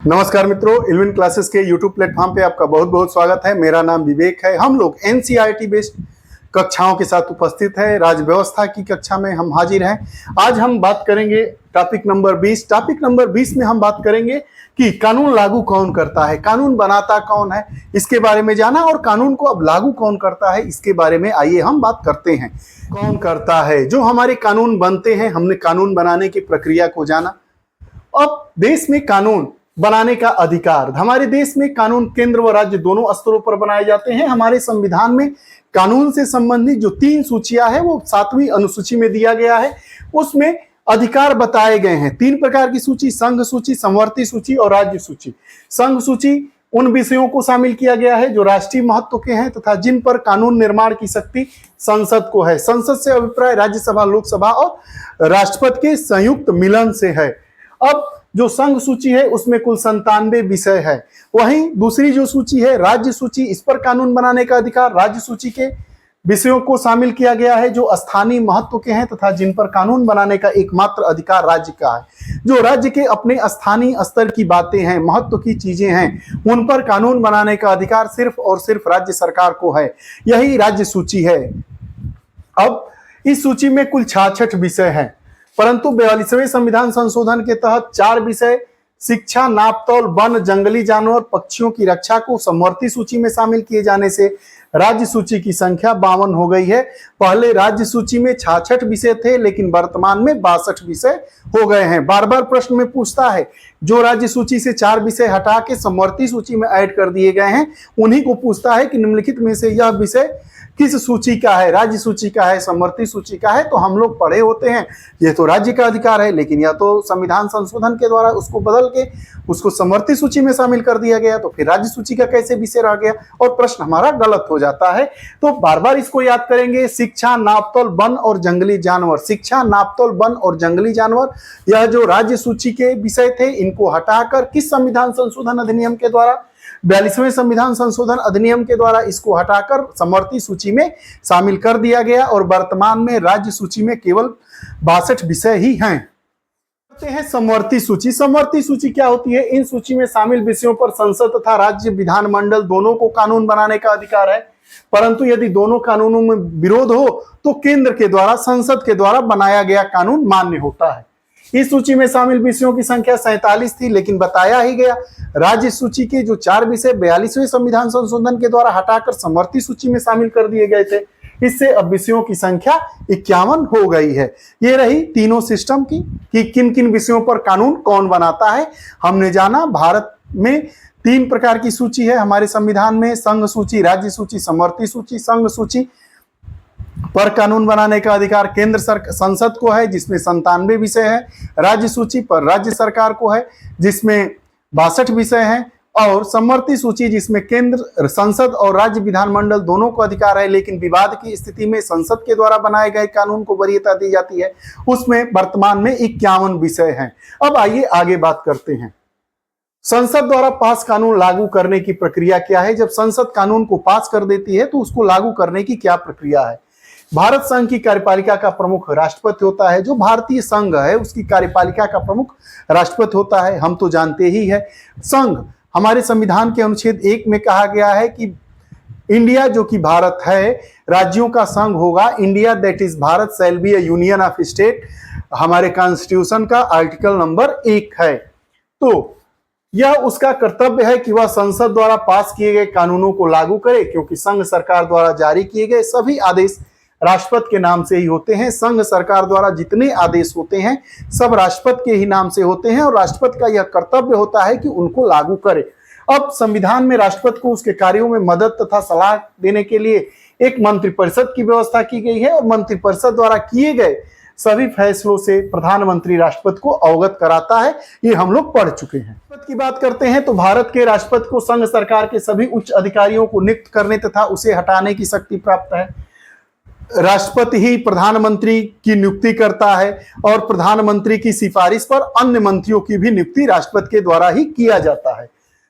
नमस्कार मित्रों, इल्विन क्लासेस के यूट्यूब प्लेटफॉर्म पे आपका बहुत बहुत स्वागत है। मेरा नाम विवेक है। हम लोग एनसीईआरटी बेस्ड कक्षाओं के साथ उपस्थित है। राज्य व्यवस्था की कक्षा में हम हाजिर हैं। आज हम बात करेंगे टॉपिक नंबर 20। टॉपिक नंबर 20 में हम बात करेंगे कि कानून लागू कौन करता है, कानून बनाता कौन है, इसके बारे में जाना, और कानून को अब लागू कौन करता है इसके बारे में आइए हम बात करते हैं। कौन करता है? जो हमारे कानून बनते हैं, हमने कानून बनाने की प्रक्रिया को जाना। अब देश में कानून बनाने का अधिकार, हमारे देश में कानून केंद्र व राज्य दोनों स्तरों पर बनाए जाते हैं। हमारे संविधान में कानून से संबंधित जो 3 सूचियां हैं वो 7वीं अनुसूची में दिया गया है। उसमें अधिकार बताए गए हैं 3 प्रकार की सूची: संघ सूची, समवर्ती सूची और राज्य सूची। संघ सूची उन विषयों को शामिल किया गया है जो राष्ट्रीय महत्व के हैं तथा जिन पर कानून निर्माण की शक्ति संसद को है। संसद से अभिप्राय राज्यसभा, लोकसभा और राष्ट्रपति के संयुक्त मिलन से है। अब जो संघ सूची है उसमें कुल 97 विषय है। वहीं दूसरी जो सूची है राज्य सूची, इस पर कानून बनाने का अधिकार राज्य सूची के विषयों को शामिल किया गया है जो स्थानीय महत्व के हैं तथा जिन पर कानून बनाने का एकमात्र अधिकार राज्य का है। जो राज्य के अपने स्थानीय स्तर की बातें हैं, महत्व की चीजें हैं, उन पर कानून बनाने का अधिकार सिर्फ और सिर्फ राज्य सरकार को है। यही राज्य सूची है। अब इस सूची में कुल 66 विषय हैं, परंतु 42वें संविधान संशोधन के तहत 4 विषय शिक्षा, नापतौल, वन, जंगली जानवर, पक्षियों की रक्षा को समवर्ती सूची में शामिल किए जाने से राज्य सूची की संख्या 52 हो गई है। पहले राज्य सूची में 66 विषय थे, लेकिन वर्तमान में 62 विषय हो गए हैं। बार बार प्रश्न में पूछता है, जो राज्य सूची से 4 विषय हटा के समवर्ती सूची में ऐड कर दिए गए हैं, उन्हीं को पूछता है कि निम्नलिखित में से यह विषय किस सूची का है, राज्य सूची का है, समवर्ती सूची का है। तो हम लोग पढ़े होते हैं ये तो राज्य का अधिकार है, लेकिन या तो संविधान संशोधन के द्वारा उसको बदल के उसको समवर्ती सूची में शामिल कर दिया गया, तो फिर राज्य सूची का कैसे विषय रह गया और प्रश्न हमारा गलत हो जाता है। तो बार बार इसको याद करेंगे। शिक्षा, नापतौल, वन और जंगली जानवर। शिक्षा, नापतौल, वन और जंगली जानवर, यह जो राज्य सूची के विषय थे, इनको हटाकर किस संविधान संशोधन अधिनियम के द्वारा, 42वें संविधान संशोधन अधिनियम के द्वारा इसको हटाकर समवर्ती सूची में शामिल कर दिया गया और वर्तमान में राज्य सूची में केवल 62 विषय ही हैं। करते हैं समवर्ती सूची। समवर्ती सूची क्या होती है? इन सूची में शामिल विषयों पर संसद तथा राज्य विधानमंडल दोनों को कानून बनाने का अधिकार है, परंतु यदि दोनों कानूनों में विरोध हो तो केंद्र के द्वारा, संसद के द्वारा बनाया गया कानून मान्य होता है। इस सूची में शामिल विषयों की संख्या 47 थी, लेकिन बताया ही गया राज्य सूची के जो 4 विषय 42वें संविधान संशोधन के द्वारा हटाकर समवर्ती सूची में शामिल कर दिए गए थे। इससे अब विषयों की संख्या 51 हो गई है। ये रही तीनों सिस्टम की कि किन किन विषयों पर कानून कौन बनाता है। हमने जाना भारत में 3 प्रकार की सूची है हमारे संविधान में: संघ सूची, राज्य सूची, समवर्ती सूची। संघ सूची पर कानून बनाने का अधिकार केंद्र संसद को है, जिसमें 97 विषय है। राज्य सूची पर राज्य सरकार को है, जिसमें 62 विषय हैं। और समवर्ती सूची जिसमें केंद्र, संसद और राज्य विधानमंडल दोनों को अधिकार है, लेकिन विवाद की स्थिति में संसद के द्वारा बनाए गए कानून को वरीयता दी जाती है। उसमें वर्तमान में 51 विषय हैं। अब आइए आगे बात करते हैं। संसद द्वारा पास कानून लागू करने की प्रक्रिया क्या है? जब संसद कानून को पास कर देती है तो उसको लागू करने की क्या प्रक्रिया है? भारत संघ की कार्यपालिका का प्रमुख राष्ट्रपति होता है। जो भारतीय संघ है उसकी कार्यपालिका का प्रमुख राष्ट्रपति होता है, हम तो जानते ही है। संघ हमारे संविधान के अनुच्छेद 1 में कहा गया है कि इंडिया, जो कि भारत है, राज्यों का संघ होगा। India that is Bharat shall be A union of state, हमारे कॉन्स्टिट्यूशन का आर्टिकल नंबर 1 है। तो यह उसका कर्तव्य है कि वह संसद द्वारा पास किए गए कानूनों को लागू करे, क्योंकि संघ सरकार द्वारा जारी किए गए सभी आदेश राष्ट्रपति के नाम से ही होते हैं। संघ सरकार द्वारा जितने आदेश होते हैं सब राष्ट्रपति के ही नाम से होते हैं और राष्ट्रपति का यह कर्तव्य होता है कि उनको लागू करे। अब संविधान में राष्ट्रपति को उसके कार्यों में मदद तथा सलाह देने के लिए एक मंत्रिपरिषद की व्यवस्था की गई है और मंत्रिपरिषद द्वारा किए गए सभी फैसलों से प्रधानमंत्री राष्ट्रपति को अवगत कराता है। ये हम लोग पढ़ चुके हैं। राष्ट्रपति की बात करते हैं तो भारत के राष्ट्रपति को संघ सरकार के सभी उच्च अधिकारियों को नियुक्त करने तथा उसे हटाने की शक्ति प्राप्त है। राष्ट्रपति ही प्रधानमंत्री की नियुक्ति करता है और प्रधानमंत्री की सिफारिश पर अन्य मंत्रियों की भी नियुक्ति राष्ट्रपति के द्वारा ही किया जाता है।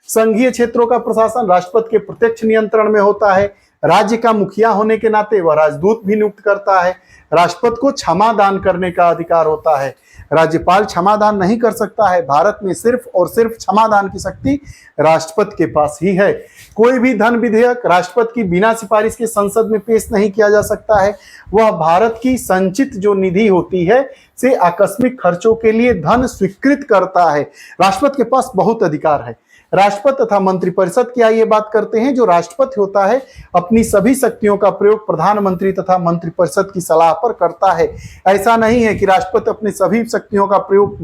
संघीय क्षेत्रों का प्रशासन राष्ट्रपति के प्रत्यक्ष नियंत्रण में होता है। राज्य का मुखिया होने के नाते वह राजदूत भी नियुक्त करता है। राष्ट्रपति को क्षमा दान करने का अधिकार होता है। राज्यपाल क्षमा दान नहीं कर सकता है। भारत में सिर्फ और सिर्फ क्षमा दान की शक्ति राष्ट्रपति के पास ही है। कोई भी धन विधेयक राष्ट्रपति की बिना सिफारिश के संसद में पेश नहीं किया जा सकता है। वह भारत की संचित जो निधि होती है से आकस्मिक खर्चों के लिए धन स्वीकृत करता है। राष्ट्रपति के पास बहुत अधिकार है। राष्ट्रपति तथा मंत्रिपरिषद की आइए बात करते हैं। जो राष्ट्रपति होता है अपनी सभी शक्तियों का प्रयोग प्रधानमंत्री तथा मंत्रिपरिषद की सलाह पर करता है। ऐसा नहीं है कि राष्ट्रपति अपनी सभी शक्तियों का प्रयोग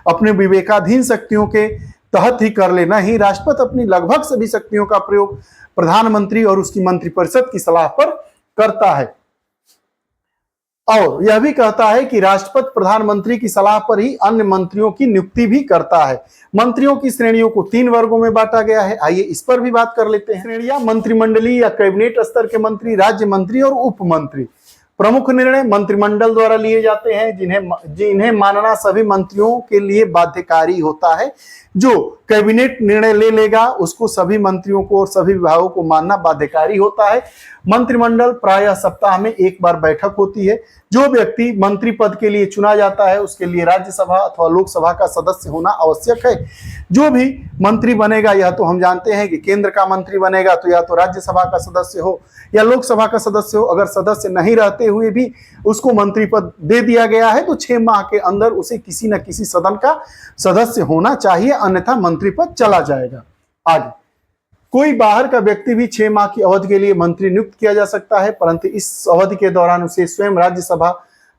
अपने विवेकाधीन शक्तियों के तहत ही कर ले। नहीं, राष्ट्रपति अपनी लगभग सभी शक्तियों का प्रयोग प्रधानमंत्री और उसकी मंत्रिपरिषद की सलाह पर करता है। और यह भी कहता है कि राष्ट्रपति प्रधानमंत्री की सलाह पर ही अन्य मंत्रियों की नियुक्ति भी करता है। मंत्रियों की श्रेणियों को 3 वर्गों में बांटा गया है। आइए इस पर भी बात कर लेते हैं। श्रेणियां मंत्रिमंडलीय या कैबिनेट स्तर के मंत्री, राज्य मंत्री और उप मंत्री। प्रमुख निर्णय मंत्रिमंडल द्वारा लिए जाते हैं, जिन्हें मानना सभी मंत्रियों के लिए बाध्यकारी होता है। जो कैबिनेट निर्णय ले लेगा उसको सभी मंत्रियों को और सभी विभागों को मानना बाध्यकारी होता है। मंत्रिमंडल प्रायः सप्ताह में 1 बार बैठक होती है। जो व्यक्ति मंत्री पद के लिए चुना जाता है उसके लिए राज्यसभा अथवा लोकसभा का सदस्य होना आवश्यक है। जो भी मंत्री बनेगा, या तो हम जानते हैं कि केंद्र का मंत्री बनेगा तो या तो राज्यसभा का सदस्य हो या लोकसभा का सदस्य हो। अगर सदस्य नहीं रहते हुए भी उसको मंत्री पद दे दिया गया है तो 6 माह के अंदर उसे किसी न किसी सदन का सदस्य होना चाहिए, अन्यथा मंत्री पद चला जाएगा। आगे कोई बाहर का व्यक्ति भी 6 माह की अवधि के लिए मंत्री नियुक्त किया जा सकता है, परंतु इस अवधि के दौरान उसे स्वयं राज्यसभा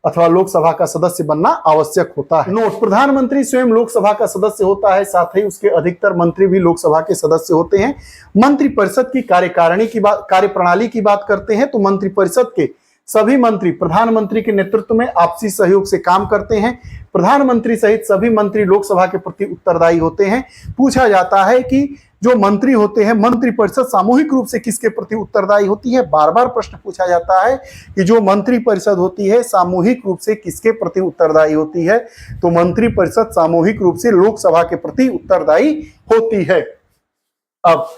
अथवा लोकसभा का सदस्य बनना आवश्यक होता है। नोट, प्रधानमंत्री स्वयं लोकसभा का सदस्य होता है, साथ ही उसके अधिकतर मंत्री भी लोकसभा के सदस्य होते हैं। मंत्रिपरिषद की कार्यप्रणाली की बात करते हैं तो मंत्रिपरिषद के सभी मंत्री प्रधानमंत्री के नेतृत्व में आपसी सहयोग से काम करते हैं। प्रधानमंत्री सहित सभी मंत्री लोकसभा के प्रति उत्तरदायी होते हैं। पूछा जाता है कि जो मंत्री होते हैं, मंत्रिपरिषद सामूहिक रूप से किसके प्रति उत्तरदायी होती है? बार बार प्रश्न पूछा जाता है कि जो मंत्रिपरिषद होती है सामूहिक रूप से किसके प्रति उत्तरदायी होती है? तो मंत्रिपरिषद सामूहिक रूप से लोकसभा के प्रति उत्तरदायी होती है। अब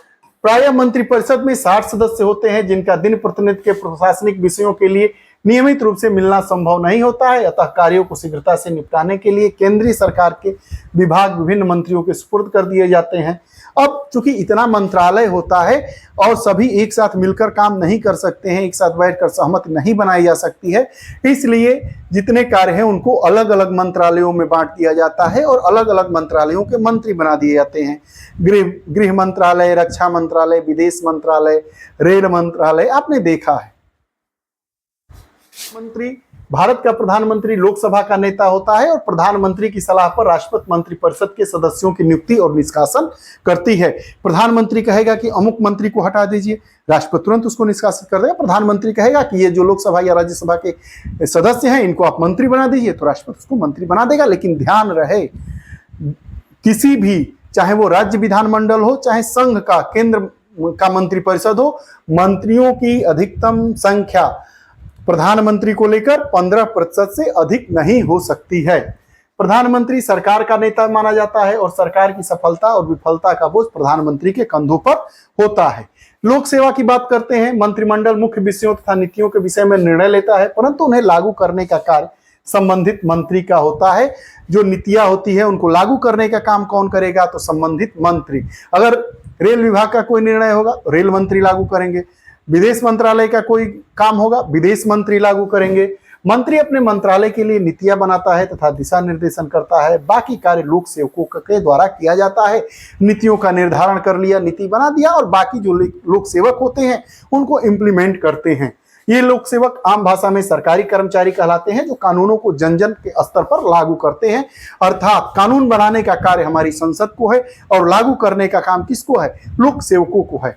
प्रायः मंत्रिपरिषद में 60 सदस्य होते हैं, जिनका दिन प्रतिदिन के प्रशासनिक विषयों के लिए नियमित रूप से मिलना संभव नहीं होता है। अतः कार्यों को शीघ्रता से निपटाने के लिए केंद्रीय सरकार के विभाग विभिन्न मंत्रियों के सुपुर्द कर दिए जाते हैं। अब चूंकि इतना मंत्रालय होता है और सभी एक साथ मिलकर काम नहीं कर सकते हैं, एक साथ बैठकर सहमति नहीं बनाई जा सकती है, इसलिए जितने कार्य हैं उनको अलग अलग मंत्रालयों में बांट दिया जाता है और अलग अलग मंत्रालयों के मंत्री बना दिए जाते हैं। गृह मंत्रालय, रक्षा मंत्रालय, विदेश मंत्रालय, रेल मंत्रालय आपने देखा है। मंत्री भारत का प्रधानमंत्री लोकसभा का नेता होता है और प्रधानमंत्री की सलाह पर राष्ट्रपति मंत्रिपरिषद के सदस्यों की नियुक्ति और निष्कासन करती है। प्रधानमंत्री कहेगा कि अमुक मंत्री को हटा दीजिए, राष्ट्रपति तुरंत उसको निष्कासित कर देगा। प्रधानमंत्री कहेगा कि ये जो लोकसभा या राज्यसभा के सदस्य हैं इनको आप मंत्री बना दीजिए, तो राष्ट्रपति उसको मंत्री बना देगा। लेकिन ध्यान रहे, किसी भी, चाहे वो राज्य विधानमंडल हो चाहे संघ का केंद्र का मंत्रिपरिषद हो, मंत्रियों की अधिकतम संख्या प्रधानमंत्री को लेकर 15% से अधिक नहीं हो सकती है। प्रधानमंत्री सरकार का नेता माना जाता है और सरकार की सफलता और विफलता का बोझ प्रधानमंत्री के कंधों पर होता है। लोक सेवा की बात करते हैं। मंत्रिमंडल मुख्य विषयों तथा नीतियों के विषय में निर्णय लेता है, परंतु उन्हें लागू करने का कार्य संबंधित मंत्री का होता है। जो नीतियां होती है उनको लागू करने का काम कौन करेगा? तो संबंधित मंत्री। अगर रेल विभाग का कोई निर्णय होगा तो रेल मंत्री लागू करेंगे। विदेश मंत्रालय का कोई काम होगा, विदेश मंत्री लागू करेंगे। मंत्री अपने मंत्रालय के लिए नीतियां बनाता है तथा दिशा निर्देशन करता है। बाकी कार्य लोक सेवकों के द्वारा किया जाता है। नीतियों का निर्धारण कर लिया, नीति बना दिया, और बाकी जो लोक सेवक होते हैं उनको इम्प्लीमेंट करते हैं। ये लोक सेवक आम भाषा में सरकारी कर्मचारी कहलाते हैं, जो कानूनों को जन जन के स्तर पर लागू करते हैं। अर्थात कानून बनाने का कार्य हमारी संसद को है और लागू करने का काम किसको है? लोक सेवकों को है।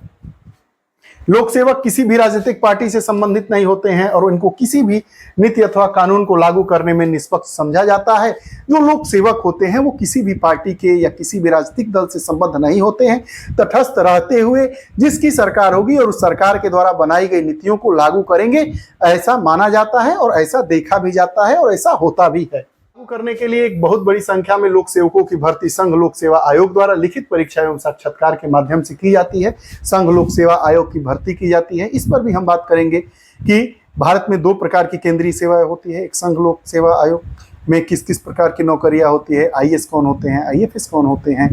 लोक सेवक किसी भी राजनीतिक पार्टी से संबंधित नहीं होते हैं और इनको किसी भी नीति अथवा कानून को लागू करने में निष्पक्ष समझा जाता है। जो लोक सेवक होते हैं वो किसी भी पार्टी के या किसी भी राजनीतिक दल से संबद्ध नहीं होते हैं। तटस्थ रहते हुए जिसकी सरकार होगी और उस सरकार के द्वारा बनाई गई नीतियों को लागू करेंगे, ऐसा माना जाता है और ऐसा देखा भी जाता है और ऐसा होता भी है। करने के लिए एक बहुत बड़ी संख्या में लोक सेवकों की भर्ती संघ लोक सेवा आयोग द्वारा लिखित परीक्षा एवं साक्षात्कार के माध्यम से की जाती है। संघ लोक सेवा आयोग की भर्ती की जाती है। इस पर भी हम बात करेंगे कि भारत में 2 प्रकार की केंद्रीय सेवाएं होती है। एक संघ लोक सेवा आयोग में किस किस प्रकार की नौकरियां होती है, आईएएस कौन होते हैं, आईएफएस कौन होते हैं,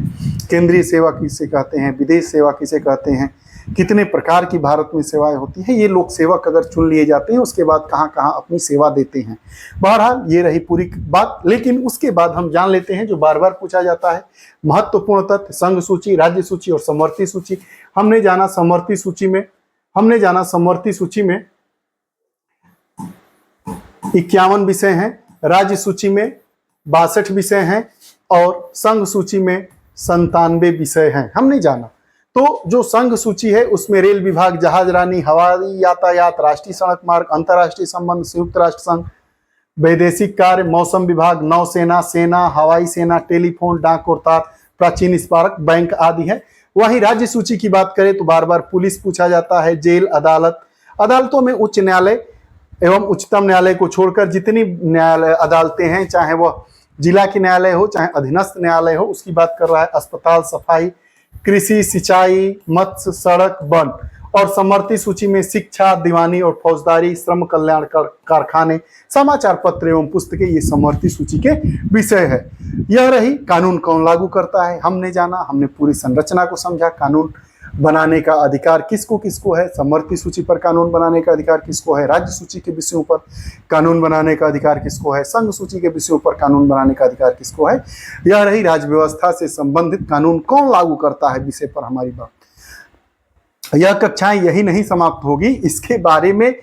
केंद्रीय सेवा किसे कहते हैं, विदेश सेवा किसे कहते हैं, कितने प्रकार की भारत में सेवाएं होती हैं, ये लोक सेवक अगर चुन लिए जाते हैं उसके बाद कहाँ कहाँ अपनी सेवा देते हैं। बहरहाल ये रही पूरी बात, लेकिन उसके बाद हम जान लेते हैं जो बार बार पूछा जाता है महत्वपूर्ण तथ्य, संघ सूची, राज्य सूची और समवर्ती सूची। हमने जाना समवर्ती सूची में 51 विषय हैं, राज्य सूची में 62 विषय हैं और संघ सूची में 97 विषय हैं, हमने जाना। तो जो संघ सूची है उसमें रेल विभाग, जहाज रानी, हवाई यातायात, राष्ट्रीय सड़क मार्ग, अंतर्राष्ट्रीय संबंध, संयुक्त राष्ट्र संघ, वैदेशिक कार्य, मौसम विभाग, नौसेना, सेना, हवाई सेना, टेलीफोन, डाक और तार, प्राचीन स्मारक, बैंक आदि है। वहीं राज्य सूची की बात करें तो बार बार पुलिस पूछा जाता है, जेल, अदालत, अदालतों में उच्च न्यायालय एवं उच्चतम न्यायालय को छोड़कर जितनी न्यायालय अदालतें हैं, चाहे वह जिला की न्यायालय हो चाहे अधीनस्थ न्यायालय हो, उसकी बात कर रहा है। अस्पताल, सफाई, कृषि, सिंचाई, मत्स्य, सड़क, वन। और समवर्ती सूची में शिक्षा, दीवानी और फौजदारी, श्रम कल्याण कारखाने, समाचार पत्र एवं पुस्तकें, ये समवर्ती सूची के विषय है। यह रही कानून कौन लागू करता है, हमने जाना, हमने पूरी संरचना को समझा। कानून बनाने का अधिकार किसको किसको है, समवर्ती सूची पर कानून बनाने का अधिकार किसको है, राज्य सूची के विषयों पर कानून बनाने का अधिकार किसको है, संघ सूची के विषयों पर कानून बनाने का अधिकार किसको है। यह रही राज्य व्यवस्था से संबंधित कानून कौन लागू करता है विषय पर हमारी बात। यह कक्षाएं यही नहीं समाप्त होगी, इसके बारे में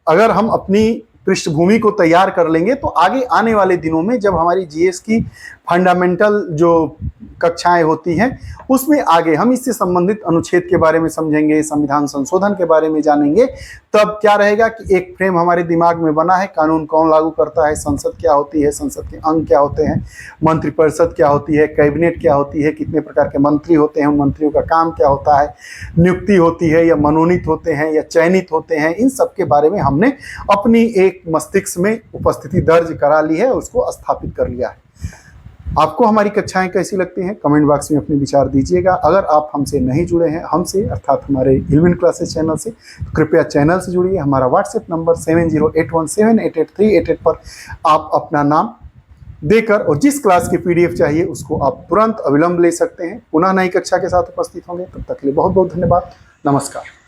अगर हम अपनी पृष्ठभूमि को तैयार कर लेंगे तो आगे आने वाले दिनों में जब हमारी जीएस की फंडामेंटल जो कक्षाएं होती हैं उसमें आगे हम इससे संबंधित अनुच्छेद के बारे में समझेंगे, संविधान संशोधन के बारे में जानेंगे। तब क्या रहेगा कि एक फ्रेम हमारे दिमाग में बना है, कानून कौन लागू करता है, संसद क्या होती है, संसद के अंग क्या होते हैं, मंत्रिपरिषद क्या होती है, कैबिनेट क्या होती है, कितने प्रकार के मंत्री होते हैं, उन मंत्रियों का काम क्या होता है, नियुक्ति होती है या मनोनीत होते हैं या चयनित होते हैं, इन सब के बारे में हमने अपनी एक मस्तिष्क में उपस्थिति दर्ज करा ली है, उसको स्थापित कर लिया है। आपको हमारी कक्षाएं कैसी लगती हैं कमेंट बॉक्स में अपने विचार दीजिएगा। अगर आप हमसे नहीं जुड़े हैं, हमसे अर्थात हमारे इल्विन क्लासेस चैनल से, तो कृपया चैनल से जुड़िए। हमारा व्हाट्सएप नंबर 7081788388 पर आप अपना नाम देकर और जिस क्लास की पीडीएफ चाहिए उसको आप तुरंत अविलंब ले सकते हैं। पुनः नई कक्षा के साथ उपस्थित होंगे, तब तक के लिए बहुत बहुत धन्यवाद। नमस्कार।